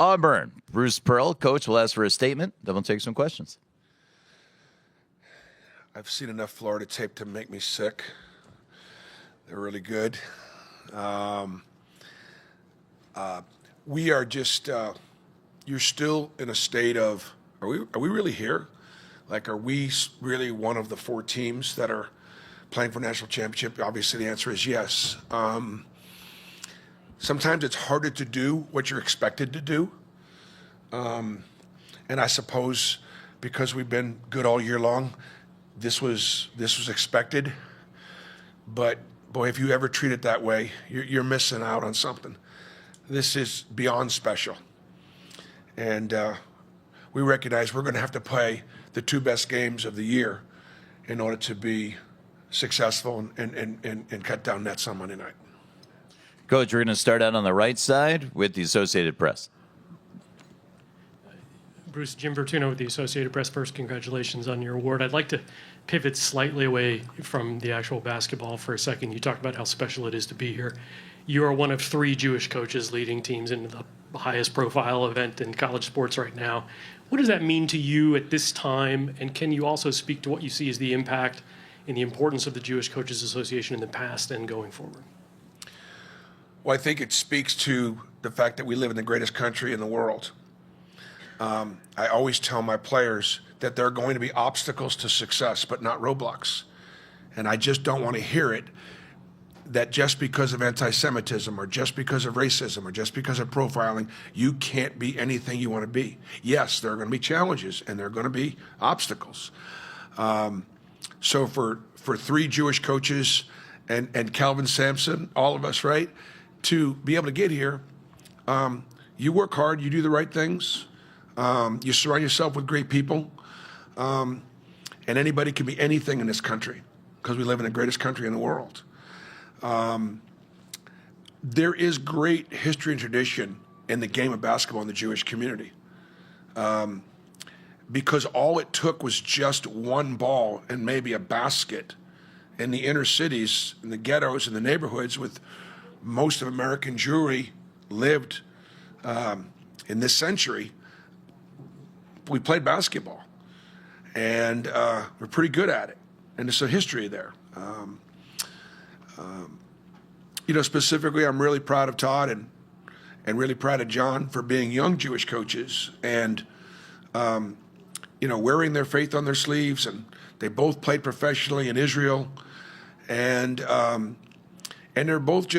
Auburn. Bruce Pearl, coach, will ask for a statement. Then we'll take some questions. I've seen enough Florida tape to make me sick. They're really good. We are just, you're still in a state of, are we really here? Like, are we really one of the 4 teams that are playing for national championship? Obviously, the answer is yes. Sometimes it's harder to do what you're expected to do. And I suppose because we've been good all year long, this was expected. But boy, if you ever treat it that way, you're missing out on something. This is beyond special. And we recognize we're going to have to play the 2 best games of the year in order to be successful and cut down nets on Monday night. Coach, we're going to start out on the right side with the Associated Press. Bruce, Jim Vertuno with the Associated Press. First, congratulations on your award. I'd like to pivot slightly away from the actual basketball for a second. You talked about how special it is to be here. You are one of 3 Jewish coaches leading teams into the highest profile event in college sports right now. What does that mean to you at this time? And can you also speak to what you see as the impact and the importance of the Jewish Coaches Association in the past and going forward? Well, I think it speaks to the fact that we live in the greatest country in the world. I always tell my players that there are going to be obstacles to success, but not roadblocks. And I just don't want to hear it that just because of anti-Semitism or just because of racism or just because of profiling, you can't be anything you want to be. Yes, there are going to be challenges and there are going to be obstacles. So for 3 Jewish coaches and Calvin Sampson, all of us, right, to be able to get here, you work hard, you do the right things, you surround yourself with great people, and anybody can be anything in this country because we live in the greatest country in the world. There is great history and tradition in the game of basketball in the Jewish community, because all it took was just one ball and maybe a basket in the inner cities, in the ghettos, in the neighborhoods with most of American Jewry lived in this century. We played basketball, and we're pretty good at it, and there's a history there. Specifically, I'm really proud of Todd and really proud of Jon for being young Jewish coaches and, wearing their faith on their sleeves. And they both played professionally in Israel, and they're both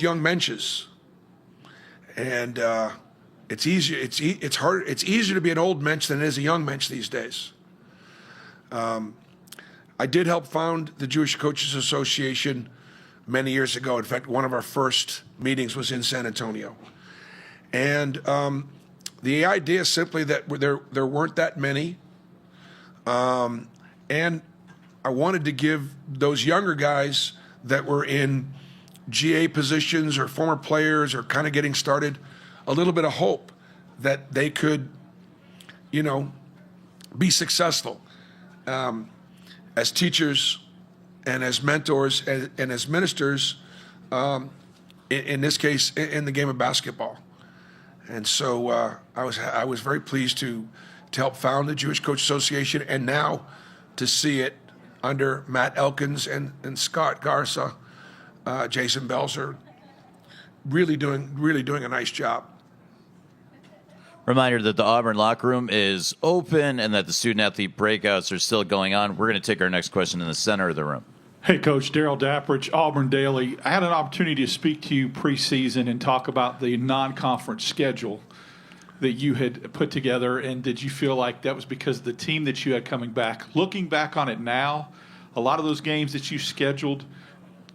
young mensches. And it's easier. It's hard. It's easier to be an old mensch than it is a young mensch these days. I did help found the Jewish Coaches Association many years ago. In fact, one of our first meetings was in San Antonio. And the idea is simply that there weren't that many. And I wanted to give those younger guys that were in GA positions or former players or kind of getting started a little bit of hope that they could, be successful as teachers and as mentors and as ministers, in this case, in the game of basketball. And so I was very pleased to help found the Jewish Coach Association, and now to see it under Matt Elkins and Scott Garza, Jason Belzer, really doing a nice job. Reminder that the Auburn locker room is open and that the student-athlete breakouts are still going on. We're going to take our next question in the center of the room. Hey, Coach. Daryl Dapprich, Auburn Daily. I had an opportunity to speak to you preseason and talk about the non-conference schedule that you had put together, and did you feel like that was because of the team that you had coming back? Looking back on it now, a lot of those games that you scheduled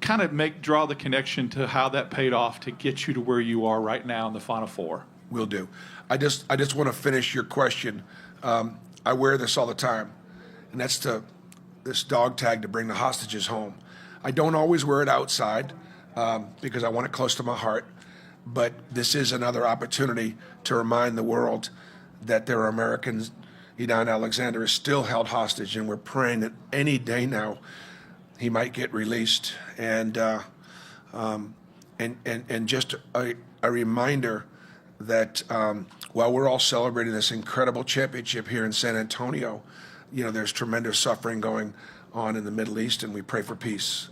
kind of draw the connection to how that paid off to get you to where you are right now in the Final Four. Will do. I just want to finish your question. I wear this all the time, and that's this dog tag to bring the hostages home. I don't always wear it outside because I want it close to my heart, but this is another opportunity to remind the world that there are Americans. Edon Alexander is still held hostage, and we're praying that any day now he might get released. And just a reminder while we're all celebrating this incredible championship here in San Antonio, there's tremendous suffering going on in the Middle East, and we pray for peace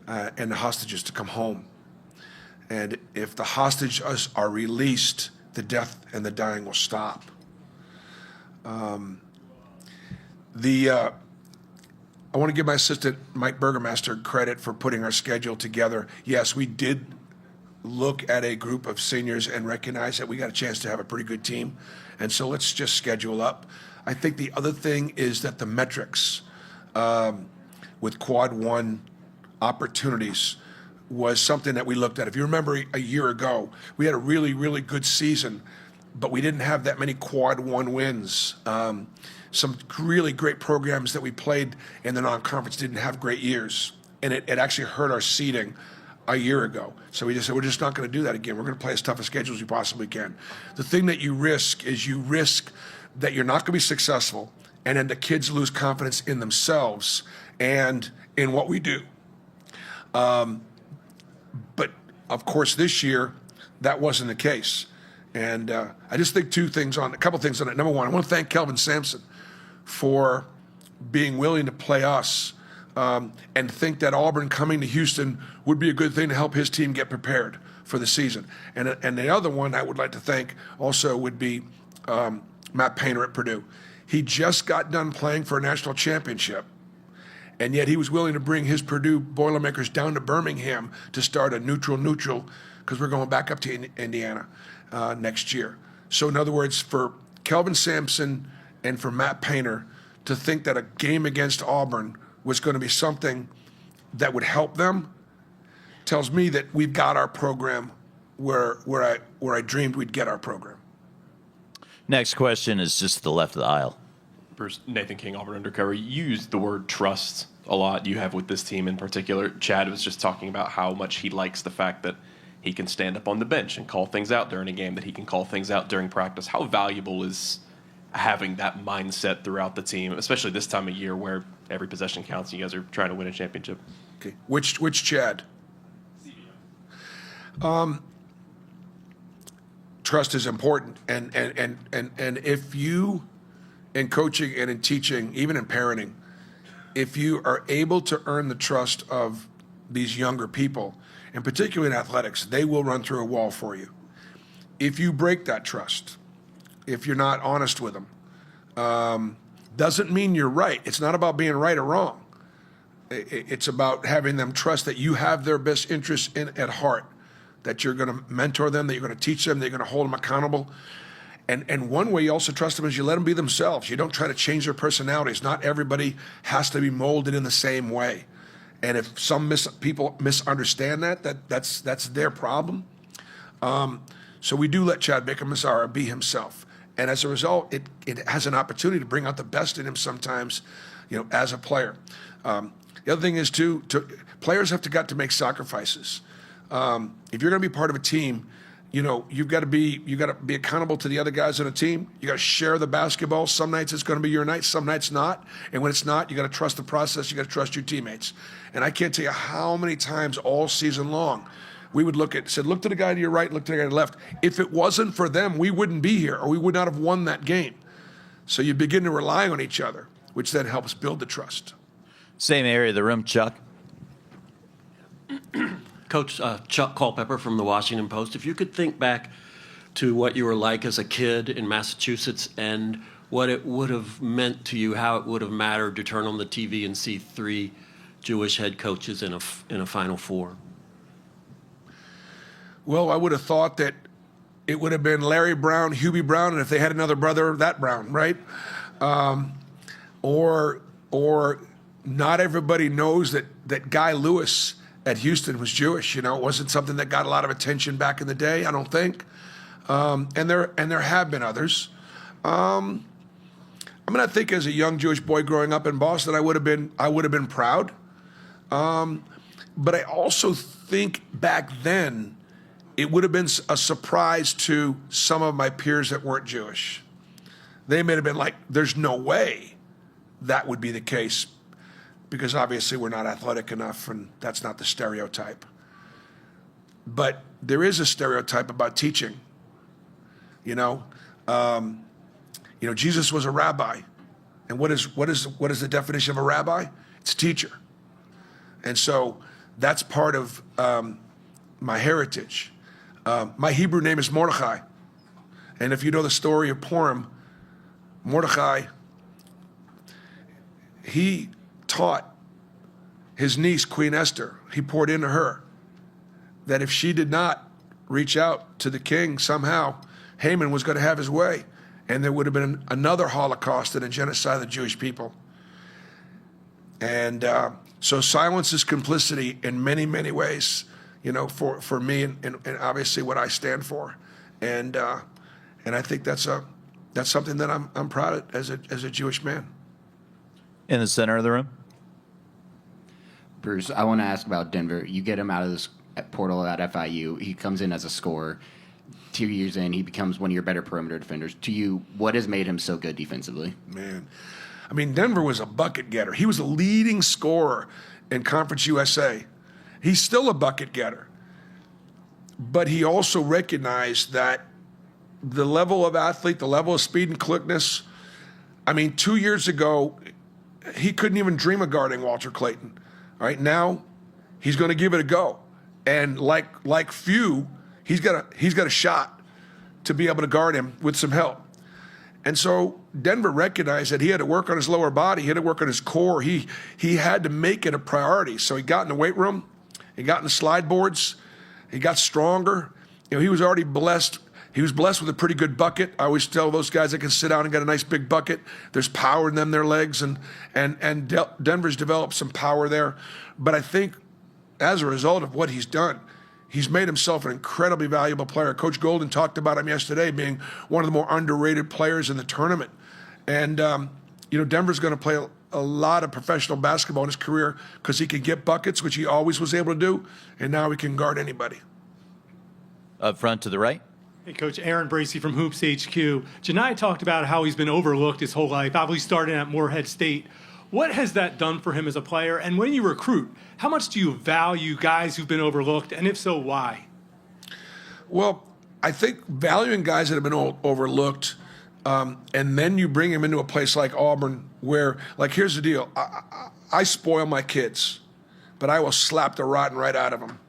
and the hostages to come home. And if the hostages are released, the death and the dying will stop. I want to give my assistant, Mike Burgermaster, credit for putting our schedule together. Yes, we did look at a group of seniors and recognize that we got a chance to have a pretty good team. And so let's just schedule up. I think the other thing is that the metrics with Quad 1 opportunities was something that we looked at. If you remember a year ago, we had a really, really good season, but we didn't have that many Quad 1 wins. Some really great programs that we played in the non-conference didn't have great years, and it actually hurt our seeding a year ago. So we just said, we're just not going to do that again. We're going to play as tough a schedule as we possibly can. The thing that you risk is that you're not going to be successful, and then the kids lose confidence in themselves and in what we do. But of course, this year, that wasn't the case. And I just think a couple things on it. Number one, I want to thank Kelvin Sampson for being willing to play us and think that Auburn coming to Houston would be a good thing to help his team get prepared for the season. And the other one I would like to thank also would be Matt Painter at Purdue. He just got done playing for a national championship, and yet he was willing to bring his Purdue Boilermakers down to Birmingham to start a neutral, because we're going back up to Indiana next year. So in other words, for Kelvin Sampson and for Matt Painter to think that a game against Auburn was going to be something that would help them tells me that we've got our program where I dreamed we'd get our program. Next question is just to the left of the aisle. Bruce, Nathan King, Auburn Undercover. You used the word trust a lot. You have with this team in particular. Chad was just talking about how much he likes the fact that he can stand up on the bench and call things out during a game, that he can call things out during practice. How valuable is having that mindset throughout the team, especially this time of year where every possession counts and you guys are trying to win a championship? Okay. Which Chad? Trust is important, and if you, in coaching and in teaching, even in parenting, if you are able to earn the trust of these younger people, and particularly in athletics, they will run through a wall for you. If you break that trust, if you're not honest with them, doesn't mean you're right. It's not about being right or wrong. It's about having them trust that you have their best interests at heart, that you're going to mentor them, that you're going to teach them, that you're going to hold them accountable. And one way you also trust them is you let them be themselves. You don't try to change their personalities. Not everybody has to be molded in the same way. And if some people misunderstand that's their problem. So we do let Chad Baker-Mazzara be himself. And as a result, it has an opportunity to bring out the best in him sometimes, as a player. The other thing is, players have got to make sacrifices. If you're going to be part of a team, you've got to be accountable to the other guys on the team. You got to share the basketball. Some nights it's going to be your night, some nights not. And when it's not, you got to trust the process. You got to trust your teammates. And I can't tell you how many times all season long we would look to the guy to your right, look to the guy to the left. If it wasn't for them, we wouldn't be here, or we would not have won that game. So you begin to rely on each other, which then helps build the trust. Same area of the room, Chuck. Coach Chuck Culpepper from the Washington Post. If you could think back to what you were like as a kid in Massachusetts and what it would have meant to you, how it would have mattered to turn on the TV and see 3 Jewish head coaches in a Final Four. Well, I would have thought that it would have been Larry Brown, Hubie Brown, and if they had another brother, that Brown, right? Or not everybody knows that Guy Lewis at Houston was Jewish. It wasn't something that got a lot of attention back in the day, I don't think. And there have been others. I think as a young Jewish boy growing up in Boston, I would have been proud. But I also think back then it would have been a surprise to some of my peers that weren't Jewish. They may have been like, there's no way that would be the case, because obviously we're not athletic enough, and that's not the stereotype. But there is a stereotype about teaching. You know, Jesus was a rabbi, and what is the definition of a rabbi? It's a teacher, and so that's part of my heritage. My Hebrew name is Mordechai, and if you know the story of Purim, Mordechai, he taught his niece, Queen Esther, he poured into her that if she did not reach out to the king somehow, Haman was going to have his way, and there would have been another Holocaust and a genocide of the Jewish people. And so silence is complicity in many, many ways, for me and obviously what I stand for. And I think that's something that I'm proud of as a Jewish man. In the center of the room. Bruce, I want to ask about Denver. You get him out of this portal at FIU. He comes in as a scorer. 2 years in, he becomes one of your better perimeter defenders. To you, what has made him so good defensively? Man, I mean, Denver was a bucket getter. He was a leading scorer in Conference USA. He's still a bucket getter. But he also recognized that the level of athlete, the level of speed and quickness, I mean, 2 years ago, he couldn't even dream of guarding Walter Clayton. All right, now he's going to give it a go. And like few, he's got a shot to be able to guard him with some help. And so Denver recognized that he had to work on his lower body, he had to work on his core. He had to make it a priority. So he got in the weight room, he got in the slide boards, he got stronger. He was already blessed. He was blessed with a pretty good bucket. I always tell those guys that can sit down and get a nice big bucket. There's power in them, their legs, and Denver's developed some power there. But I think as a result of what he's done, he's made himself an incredibly valuable player. Coach Golden talked about him yesterday being one of the more underrated players in the tournament. And, Denver's going to play a lot of professional basketball in his career because he can get buckets, which he always was able to do, and now he can guard anybody. Up front to the right. Hey, Coach, Aaron Bracey from Hoops HQ. Janai talked about how he's been overlooked his whole life, obviously starting at Morehead State. What has that done for him as a player? And when you recruit, how much do you value guys who've been overlooked? And if so, why? Well, I think valuing guys that have been overlooked, and then you bring them into a place like Auburn where, here's the deal. I spoil my kids, but I will slap the rotten right out of them.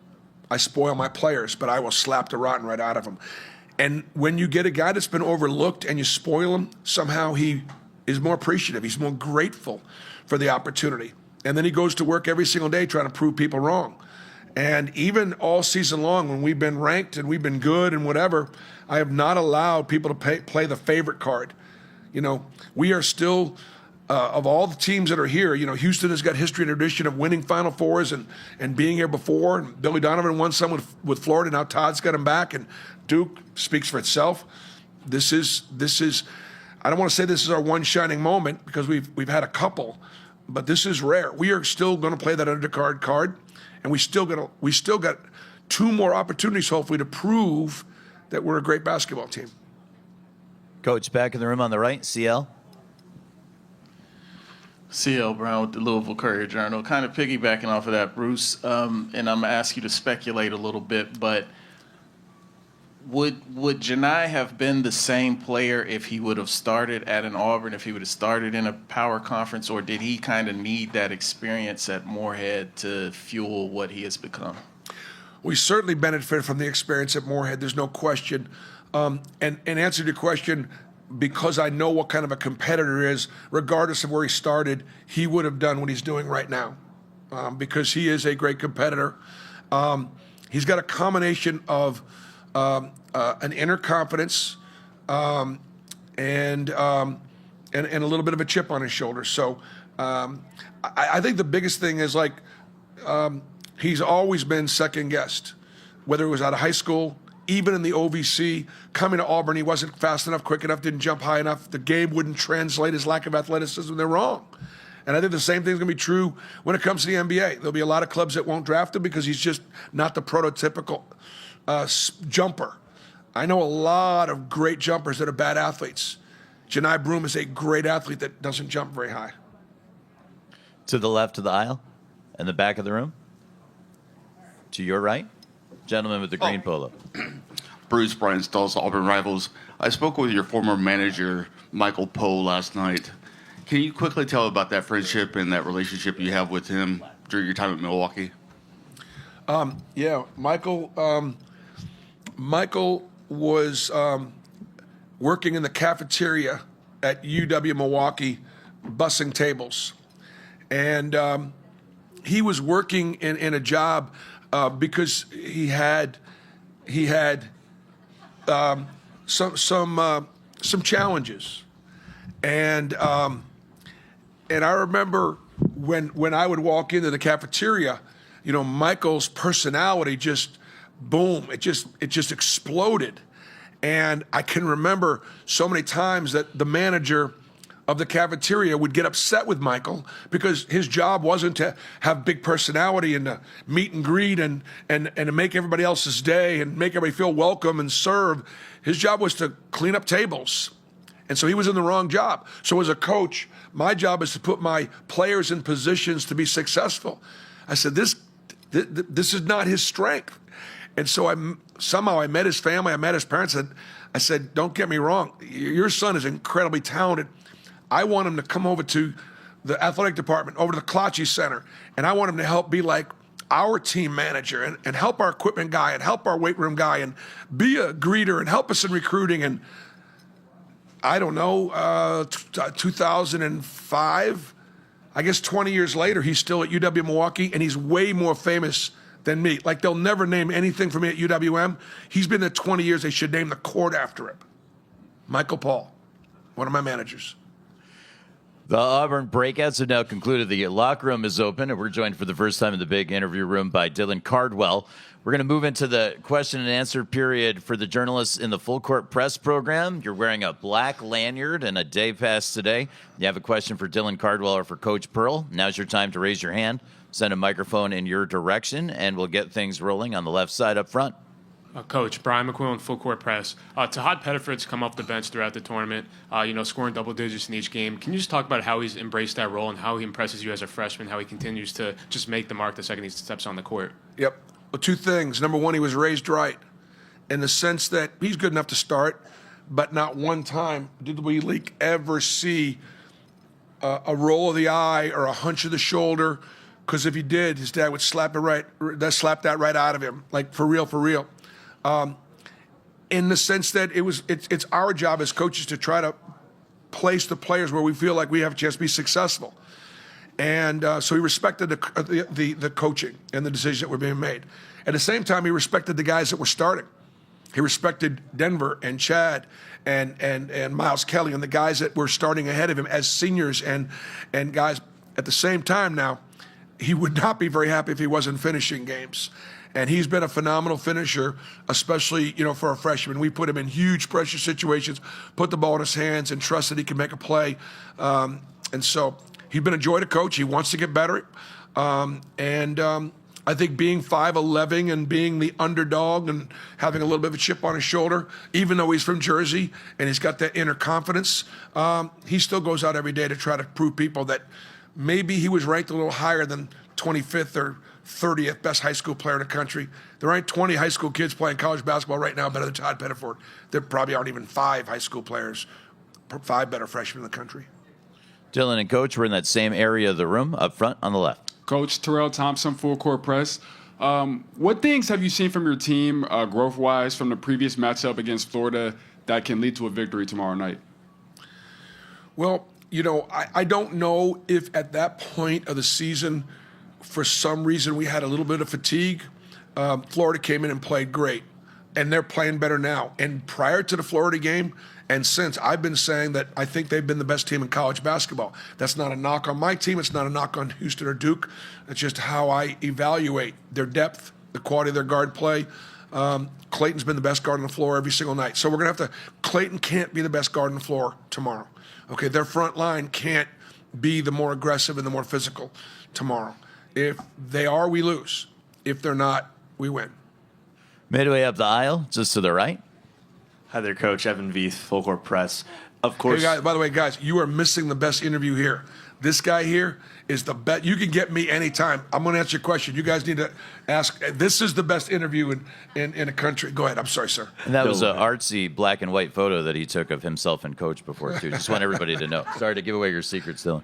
I spoil my players, but I will slap the rotten right out of them. And when you get a guy that's been overlooked and you spoil him, somehow he is more appreciative. He's more grateful for the opportunity. And then he goes to work every single day trying to prove people wrong. And even all season long, when we've been ranked and we've been good and whatever, I have not allowed people to play the favorite card. We are still, of all the teams that are here, Houston has got history and tradition of winning Final Fours and being here before. And Billy Donovan won some with Florida. Now Todd's got him back, and Duke speaks for itself. This is. I don't want to say this is our one shining moment because we've had a couple, but this is rare. We are still going to play that undercard card, and we still got 2 more opportunities hopefully to prove that we're a great basketball team. Coach, back in the room on the right, CL. CL Brown with the Louisville Courier-Journal. Kind of piggybacking off of that, Bruce, and I'm going to ask you to speculate a little bit, but would Janai have been the same player if he would have started at an Auburn, if he would have started in a power conference, or did he kind of need that experience at Morehead to fuel what he has become? We certainly benefited from the experience at Morehead. There's no question. And answer to your question, because I know what kind of a competitor he is, regardless of where he started, he would have done what he's doing right now because he is a great competitor. He's got a combination of an inner confidence and a little bit of a chip on his shoulder. So I think the biggest thing is he's always been second guessed, whether it was out of high school, even in the OVC, coming to Auburn, he wasn't fast enough, quick enough, didn't jump high enough. The game wouldn't translate his lack of athleticism. They're wrong. And I think the same thing's going to be true when it comes to the NBA. There'll be a lot of clubs that won't draft him because he's just not the prototypical jumper. I know a lot of great jumpers that are bad athletes. Janai Broome is a great athlete that doesn't jump very high. To the left of the aisle, in the back of the room. To your right, gentleman with the green polo. Bruce, Brian Stolz, Auburn Rivals. I spoke with your former manager, Michael Poe, last night. Can you quickly tell about that friendship and that relationship you have with him during your time at Milwaukee? Yeah, Michael was working in the cafeteria at UW Milwaukee, bussing tables, and he was working in a job because he had some challenges, and I remember when I would walk into the cafeteria, you know, Michael's personality just boom, it just exploded. And I can remember so many times that the manager of the cafeteria would get upset with Michael because his job wasn't to have big personality and to meet and greet and to make everybody else's day and make everybody feel welcome and serve. His job was to clean up tables. And so he was in the wrong job. So as a coach, my job is to put my players in positions to be successful. I said, this is not his strength. And so I met his family, I met his parents, and I said, don't get me wrong, your son is incredibly talented. I want him to come over to the athletic department, over to the Klachi Center, and I want him to help be like our team manager and help our equipment guy and help our weight room guy and be a greeter and help us in recruiting. And I don't know, 2005, I guess 20 years later, he's still at UW Milwaukee, and he's way more famous than me. Like, they'll never name anything for me at UWM. He's been there 20 years. They should name the court after him. Michael Paul, one of my managers. The Auburn breakouts have now concluded. The locker room is open, and we're joined for the first time in the big interview room by Dylan Cardwell. We're going to move into the question and answer period for the journalists in the Full Court Press program. You're wearing a black lanyard and a day pass today. You have a question for Dylan Cardwell or for Coach Pearl. Now's your time to raise your hand. Send a microphone in your direction, and we'll get things rolling on the left side up front. Coach, Brian McQuillan, Full Court Press. Todd Pettiford's come off the bench throughout the tournament, scoring double digits in each game. Can you just talk about how he's embraced that role and how he impresses you as a freshman, how he continues to just make the mark the second he steps on the court? Yep. Well, two things. Number one, he was raised right in the sense that he's good enough to start, but not one time did we ever see a roll of the eye or a hunch of the shoulder, because if he did, his dad would slap that right out of him, like for real. In the sense that it's our job as coaches to try to place the players where we feel like we have a chance to be successful. And so he respected the coaching and the decisions that were being made. At the same time, he respected the guys that were starting. He respected Denver and Chad and Miles Kelly and the guys that were starting ahead of him as seniors and guys. At the same time now, he would not be very happy if he wasn't finishing games. And he's been a phenomenal finisher, especially, for a freshman. We put him in huge pressure situations, put the ball in his hands, and trust that he can make a play. And so he's been a joy to coach. He wants to get better. I think being 5'11" and being the underdog and having a little bit of a chip on his shoulder, even though he's from Jersey and he's got that inner confidence, he still goes out every day to try to prove people that maybe he was ranked a little higher than 25th or 30th best high school player in the country. There aren't 20 high school kids playing college basketball right now better than Todd Pettiford. There probably aren't even 5 high school players, 5 better freshmen in the country. Dylan and Coach, we're in that same area of the room up front on the left. Coach Terrell Thompson, Full Court Press. What things have you seen from your team, growth-wise, from the previous matchup against Florida that can lead to a victory tomorrow night? Well, I don't know if at that point of the season, for some reason, we had a little bit of fatigue. Florida came in and played great, and they're playing better now. And prior to the Florida game and since, I've been saying that I think they've been the best team in college basketball. That's not a knock on my team. It's not a knock on Houston or Duke. It's just how I evaluate their depth, the quality of their guard play. Clayton's been the best guard on the floor every single night. So we're going to have to – Clayton can't be the best guard on the floor tomorrow. Okay, their front line can't be the more aggressive and the more physical tomorrow. If they are, we lose. If they're not, we win. Midway up the aisle, just to the right. Hi there, Coach. Evan Veith, Full Court Press. Of Hey course. guys, by the way, guys, you are missing the best interview here. This guy here is the best. You can get me anytime. I'm going to answer your question. You guys need to ask. This is the best interview in a country. Go ahead. I'm sorry, sir. And that was an artsy black and white photo that he took of himself and Coach before, too. Just want everybody to know. Sorry to give away your secrets, Dylan.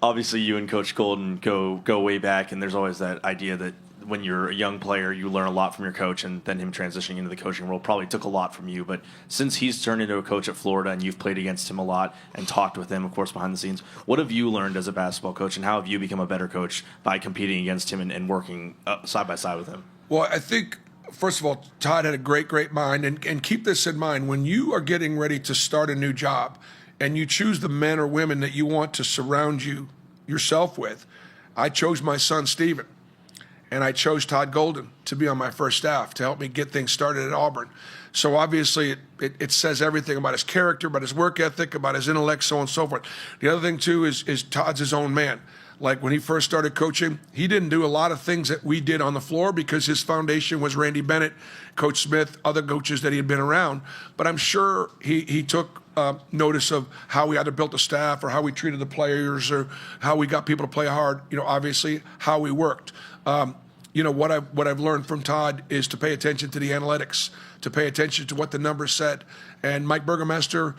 Obviously, you and Coach Golden go way back, and there's always that idea that when you're a young player, you learn a lot from your coach, and then him transitioning into the coaching role probably took a lot from you. But since he's turned into a coach at Florida and you've played against him a lot and talked with him, of course, behind the scenes, what have you learned as a basketball coach, and how have you become a better coach by competing against him and working side by side with him? Well, I think, first of all, Todd had a great mind. And keep this in mind. When you are getting ready to start a new job and you choose the men or women that you want to surround yourself with, I chose my son, Steven. And I chose Todd Golden to be on my first staff to help me get things started at Auburn. So obviously it says everything about his character, about his work ethic, about his intellect, so on and so forth. The other thing, too, is Todd's his own man. Like when he first started coaching, he didn't do a lot of things that we did on the floor because his foundation was Randy Bennett, Coach Smith, other coaches that he had been around. But I'm sure he took notice of how we either built a staff or how we treated the players or how we got people to play hard, obviously how we worked. What I've learned from Todd is to pay attention to the analytics, to pay attention to what the numbers said. And Mike Burgermeister,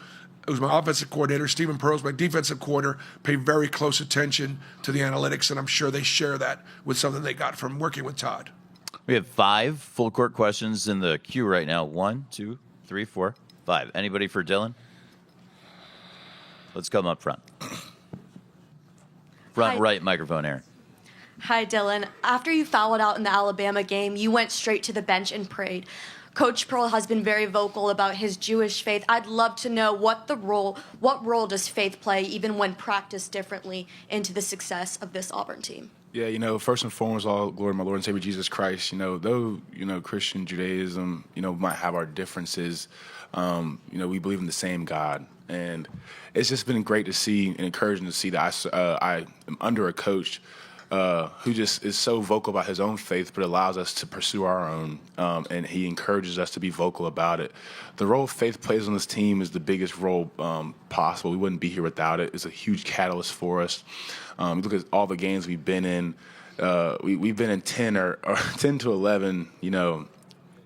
who's my offensive coordinator, Stephen Pearl's my defensive coordinator, pay very close attention to the analytics, and I'm sure they share that with something they got from working with Todd. We have 5 full court questions in the queue right now. 1, 2, 3, 4, 5. Anybody for Dylan? Let's come up front. Front right microphone, Aaron. Hi, Dylan. After you fouled out in the Alabama game, you went straight to the bench and prayed. Coach Pearl has been very vocal about his Jewish faith. I'd love to know what role does faith play, even when practiced differently, into the success of this Auburn team? Yeah, first and foremost, all glory to my Lord and Savior Jesus Christ. Though Christian Judaism, might have our differences, we believe in the same God. And it's just been great to see and encouraging to see that I am under a coach who just is so vocal about his own faith, but allows us to pursue our own, and he encourages us to be vocal about it. The role faith plays on this team is the biggest role possible. We wouldn't be here without it. It's a huge catalyst for us. Look at all the games we've been in. We've been in 10 or 10 to 11,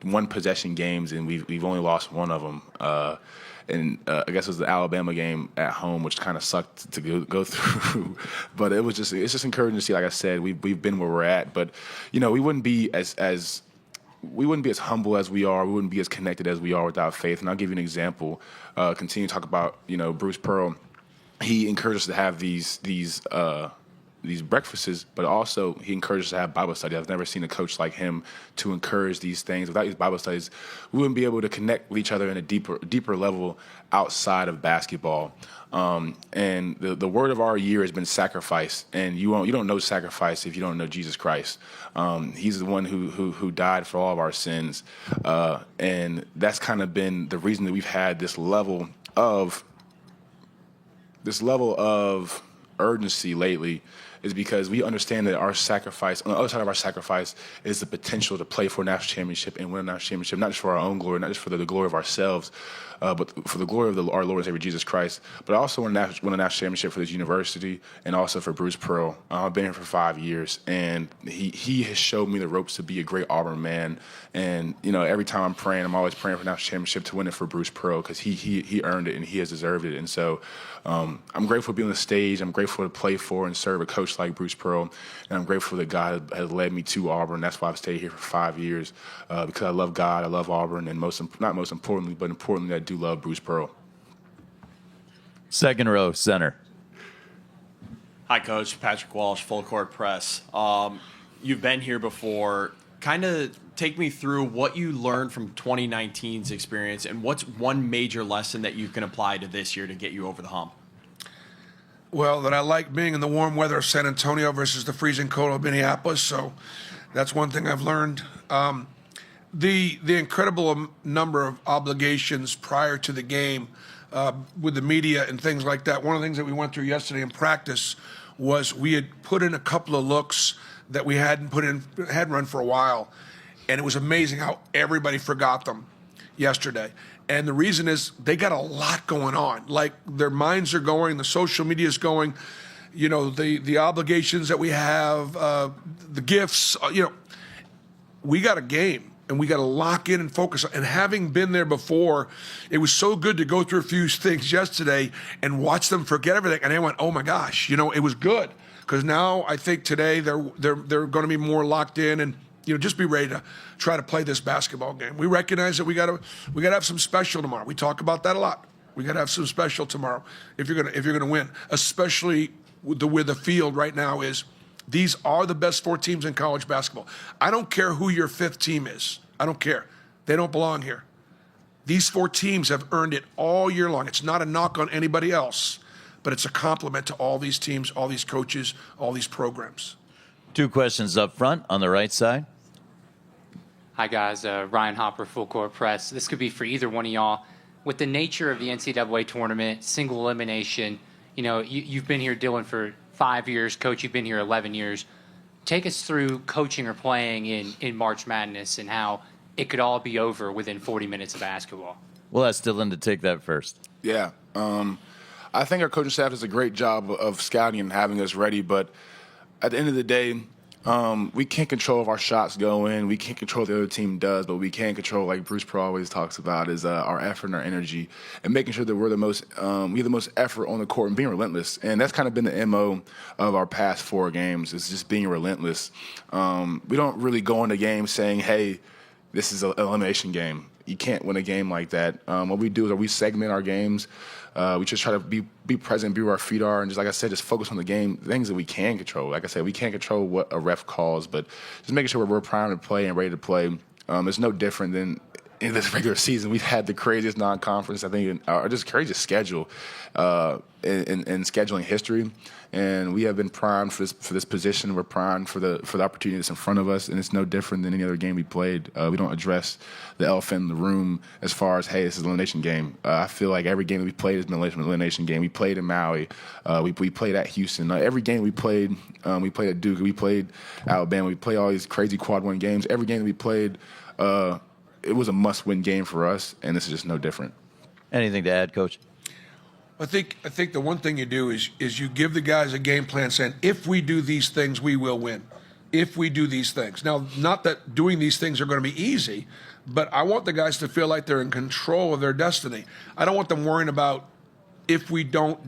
one possession games, and we've only lost one of them. And I guess it was the Alabama game at home, which kind of sucked to go through. But it's just encouraging to see. Like I said, we've been where we're at. But we wouldn't be as humble as we are. We wouldn't be as connected as we are without faith. And I'll give you an example. Continue to talk about Bruce Pearl. He encouraged us to have these breakfasts, but also he encouraged us to have Bible study. I've never seen a coach like him to encourage these things. Without these Bible studies, we wouldn't be able to connect with each other in a deeper level outside of basketball. And the word of our year has been sacrifice. And you don't know sacrifice if you don't know Jesus Christ. He's the one who died for all of our sins. And that's kind of been the reason that we've had this level of urgency lately, is because we understand that our sacrifice, on the other side of our sacrifice, is the potential to play for a national championship and win a national championship, not just for our own glory, not just for the glory of ourselves, but for the glory of our Lord and Savior Jesus Christ. But I also win a national championship for this university and also for Bruce Pearl. I've been here for 5 years, and he has showed me the ropes to be a great Auburn man. And every time I'm praying, I'm always praying for a national championship to win it for Bruce Pearl, because he earned it and he has deserved it. And so I'm grateful to be on the stage. I'm grateful to play for and serve a coach like Bruce Pearl, and I'm grateful that God has led me to Auburn. That's why I've stayed here for 5 years, because I love God, I love Auburn, and not most importantly, but importantly, I do love Bruce Pearl. Second row, center. Hi, Coach. Patrick Walsh, Full Court Press. You've been here before. Kind of take me through what you learned from 2019's experience, and what's one major lesson that you can apply to this year to get you over the hump? Well, that I like being in the warm weather of San Antonio versus the freezing cold of Minneapolis. So that's one thing I've learned. The incredible number of obligations prior to the game with the media and things like that. One of the things that we went through yesterday in practice was we had put in a couple of looks that we hadn't run for a while. And it was amazing how everybody forgot them yesterday. And the reason is they got a lot going on. Like their minds are going, the social media is going, you know, the obligations that we have, the gifts, you know, we got a game and we got to lock in and focus. And having been there before, it was so good to go through a few things yesterday and watch them forget everything. And I went, oh my gosh, you know, it was good. Because now I think today they're going to be more locked in and, you know, just be ready to try to play this basketball game. We recognize that we got to have some special tomorrow. We talk about that a lot. We got to have some special tomorrow if you're gonna win, especially with the field right now is. These are the best 4 teams in college basketball. I don't care who your 5th team is. I don't care. They don't belong here. These 4 teams have earned it all year long. It's not a knock on anybody else, but it's a compliment to all these teams, all these coaches, all these programs. 2 questions up front on the right side. Hi, guys. Ryan Hopper, Full Court Press. This could be for either one of y'all. With the nature of the NCAA tournament, single elimination, you know, you've been here, Dylan, for 5 years. Coach, you've been here 11 years. Take us through coaching or playing in March Madness and how it could all be over within 40 minutes of basketball. We'll ask Dylan to take that first. Yeah. I think our coaching staff does a great job of scouting and having us ready, but at the end of the day, we can't control if our shots go in. We can't control what the other team does, but we can control, like Bruce Pearl always talks about, is our effort and our energy and making sure that we have the most effort on the court and being relentless. And that's kind of been the MO of our past 4 games, is just being relentless. We don't really go into games saying, hey, this is an elimination game. You can't win a game like that. What we do is we segment our games. We just try to be present, be where our feet are, and just like I said, just focus on the game, things that we can control. Like I said, we can't control what a ref calls, but just making sure we're primed to play and ready to play. It's no different than in this regular season. We've had the craziest non-conference, I think, or just craziest schedule in scheduling history, and we have been primed for this position. We're primed for the opportunity that's in front of us, and it's no different than any other game we played. We don't address the elephant in the room as far as, hey, this is an elimination game. I feel like every game that we played has been an elimination game. We played in Maui. We played at Houston. Every game we played at Duke. We played Alabama. We played all these crazy quad one games. Every game that we played, it was a must-win game for us, and this is just no different. Anything to add, Coach? I think the one thing you do is you give the guys a game plan saying, if we do these things, we will win. If we do these things. Now, not that doing these things are going to be easy, but I want the guys to feel like they're in control of their destiny. I don't want them worrying about if we don't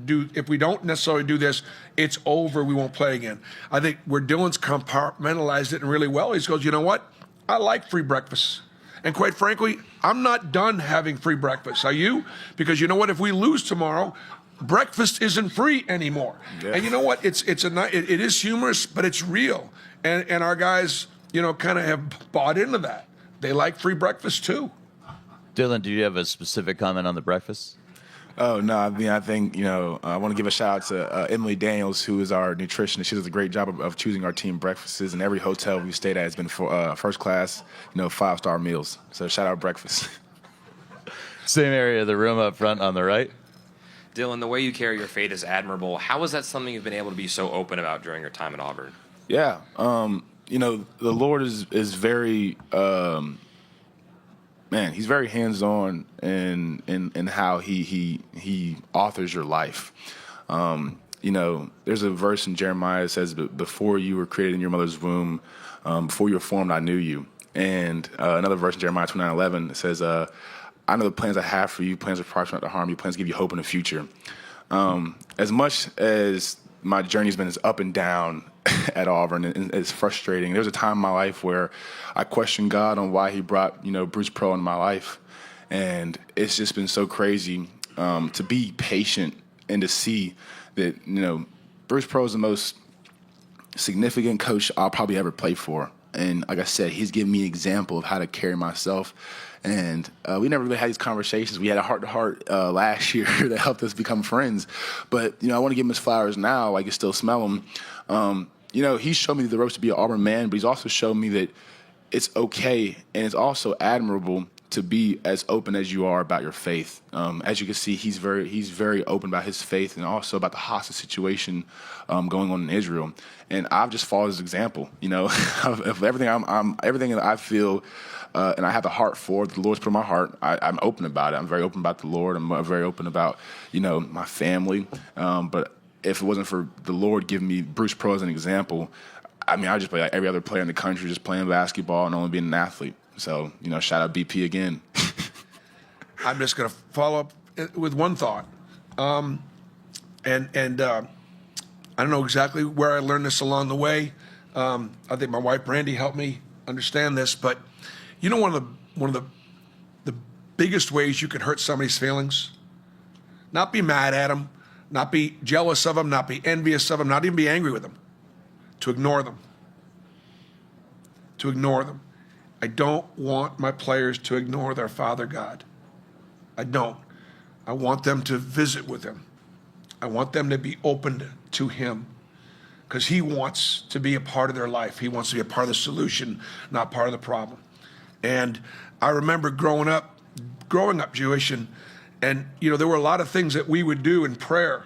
necessarily do this, it's over, we won't play again. I think where Dylan's compartmentalized it really well, he goes, you know what? I like free breakfast. And quite frankly, I'm not done having free breakfast. Are you? Because you know what? If we lose tomorrow, breakfast isn't free anymore. Yeah. And you know what? It is humorous, but it's real. And our guys, you know, kind of have bought into that. They like free breakfast too. Dylan, do you have a specific comment on the breakfast? Oh, no, I mean, I think, you know, I want to give a shout out to Emily Daniels, who is our nutritionist. She does a great job of choosing our team breakfasts, and every hotel we've stayed at has been for first class, you know, 5-star meals. So shout out breakfast. Same area of the room up front on the right. Dylan, the way you carry your faith is admirable. How is that something you've been able to be so open about during your time at Auburn? Yeah, you know, the Lord is very man, he's very hands-on in how he authors your life. You know, there's a verse in Jeremiah that says, before you were created in your mother's womb, before you were formed, I knew you. And another verse in Jeremiah 29:11 says, I know the plans I have for you, plans of prosper, not to harm you, plans to give you hope in the future. As much as my journey's been as up and down at Auburn, and it's frustrating. There was a time in my life where I questioned God on why he brought, you know, Bruce Pearl into my life. And it's just been so crazy to be patient and to see that, you know, Bruce Pearl is the most significant coach I'll probably ever play for. And like I said, he's given me an example of how to carry myself. And we never really had these conversations. We had a heart-to-heart last year that helped us become friends. But, you know, I want to give him his flowers now. I can still smell them. You know, he's shown me the ropes to be an Auburn man, but he's also shown me that it's okay and it's also admirable to be as open as you are about your faith. As you can see, he's very open about his faith and also about the hostage situation going on in Israel. And I've just followed his example, of everything everything that I feel and I have the heart for, the Lord's put in my heart. I'm open about it. I'm very open about the Lord. I'm very open about, my family. But if it wasn't for the Lord giving me Bruce Pearl as an example, I mean, I'd just play like every other player in the country, just playing basketball and only being an athlete. So, shout out BP again. I'm just going to follow up with one thought. I don't know exactly where I learned this along the way. I think my wife Brandy helped me understand this, but one of the biggest ways you can hurt somebody's feelings, not be mad at them, not be jealous of them, not be envious of them, not even be angry with them, to ignore them. To ignore them. I don't want my players to ignore their Father God. I don't. I want them to visit with him. I want them to be open to him because he wants to be a part of their life. He wants to be a part of the solution, not part of the problem. And I remember growing up Jewish, and there were a lot of things that we would do in prayer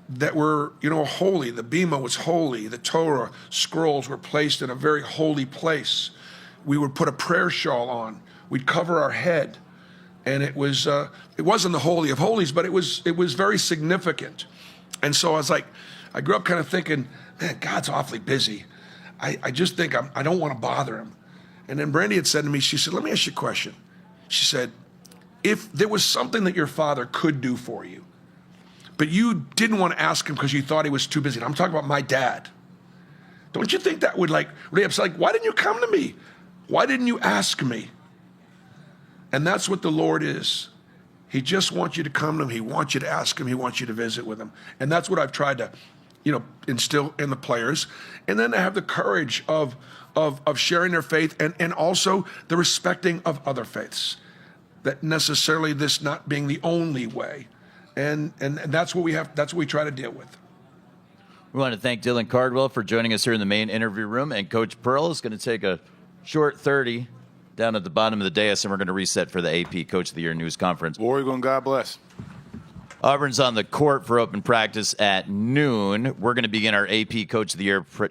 that were, holy. The Bima was holy. The Torah scrolls were placed in a very holy place. We would put a prayer shawl on. We'd cover our head. And it wasn't the Holy of Holies, but it was very significant. And so I grew up kind of thinking, man, God's awfully busy. I just think I don't want to bother him. And then Brandy had said to me, she said, let me ask you a question. She said, if there was something that your father could do for you, but you didn't want to ask him because you thought he was too busy. And I'm talking about my dad. Don't you think that would really upset? Why didn't you come to me? Why didn't you ask me? And that's what the Lord is. He just wants you to come to him. He wants you to ask him. He wants you to visit with him. And that's what I've tried to, instill in the players. And then to have the courage of sharing their faith and also the respecting of other faiths. That necessarily this not being the only way. And that's what we try to deal with. We want to thank Dylan Cardwell for joining us here in the main interview room. And Coach Pearl is going to take a short 30 down at the bottom of the dais, and we're going to reset for the AP Coach of the Year News Conference. Oregon, God bless. Auburn's on the court for open practice at noon. We're going to begin our AP Coach of the Year news